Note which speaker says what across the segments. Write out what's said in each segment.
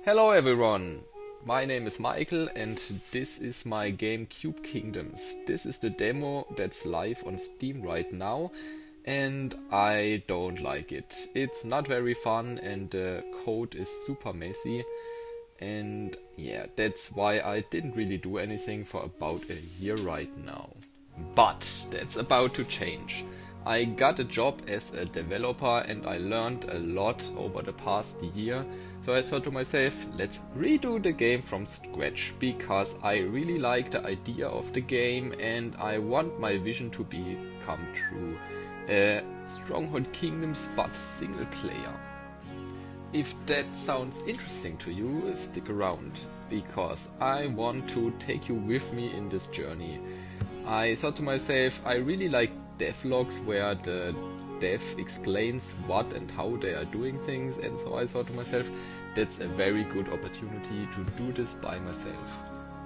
Speaker 1: Hello everyone, my name is Michael and this is my game Cube Kingdoms. This is the demo that's live on Steam right now and I don't like it. It's not very fun and the code is super messy and yeah, that's why I didn't really do anything for about a year right now. But that's about to change. I got a job as a developer and I learned a lot over the past year. So I thought to myself, let's redo the game from scratch because I really like the idea of the game and I want my vision to become true. Stronghold Kingdoms but single player. If that sounds interesting to you, stick around because I want to take you with me in this journey. I thought to myself, I really like devlogs where the dev explains what and how they are doing things, and so I thought to myself, that's a very good opportunity to do this by myself.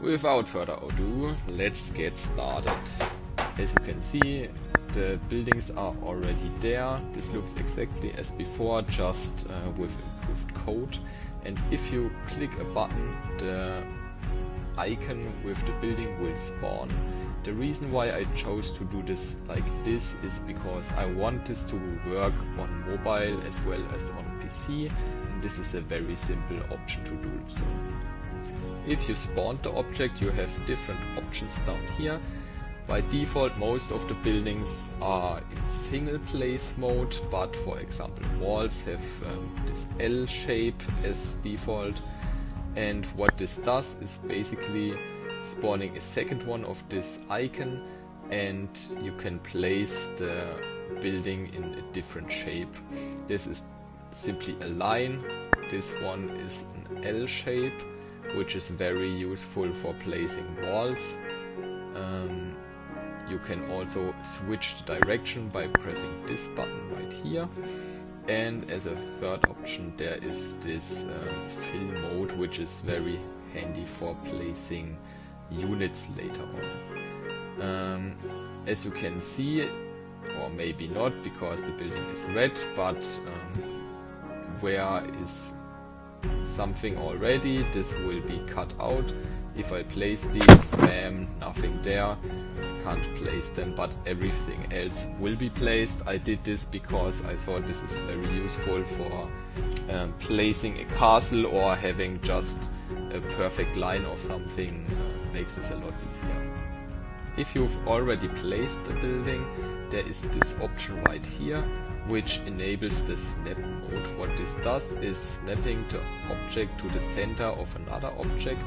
Speaker 1: Without further ado, let's get started. As you can see, the buildings are already there. This looks exactly as before, just with improved code. And if you click a button, the icon with the building will spawn. The reason why I chose to do this like this is because I want this to work on mobile as well as on PC, and this is a very simple option to do so. If you spawn the object, you have different options down here. By default, most of the buildings are in single place mode, but for example walls have this L shape as default. And what this does is basically spawning a second one of this icon, and you can place the building in a different shape. This is simply a line. This one is an L shape, which is very useful for placing walls. You can also switch the direction by pressing this button right here. And as a third option, there is this fill mode, which is very handy for placing units later on. As you can see, or maybe not because the building is red, but where is something already, this will be cut out. If I place these, nothing there, I can't place them, but everything else will be placed. I did this because I thought this is very useful for placing a castle, or having just a perfect line of something makes this a lot easier. If you've already placed the building, there is this option right here, which enables the snap mode. What this does is snapping the object to the center of another object.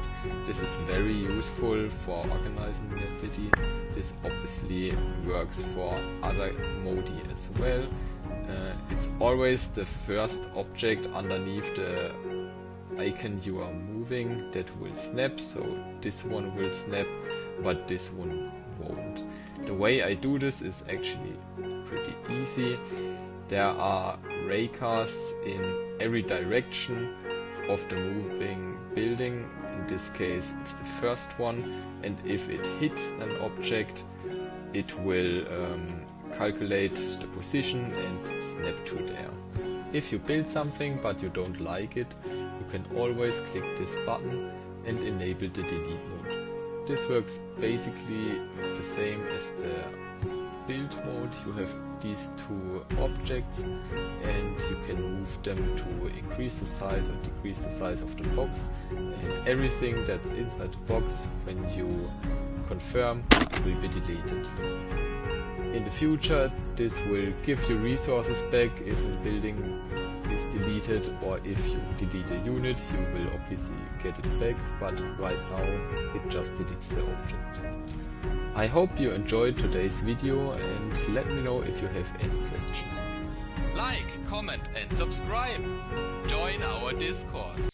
Speaker 1: This is very useful for organizing your city. This obviously works for other modi as well. It's always the first object underneath the icon you are moving that will snap, so this one will snap, but this one won't. The way I do this is actually pretty easy. There are raycasts in every direction of the moving building. In this case it's the first one, and if it hits an object it will calculate the position and snap to there. If you build something but you don't like it, you can always click this button and enable the delete mode. This works basically the same as the build mode. You have these two objects and you can move them to increase the size or decrease the size of the box, and everything that's inside the box, when you confirm, will be deleted. In the future this will give you resources back if a building is deleted, or if you delete a unit you will obviously get it back, but right now it just deletes the object. I hope you enjoyed today's video and let me know if you have any questions.
Speaker 2: Like, comment and subscribe. Join our Discord.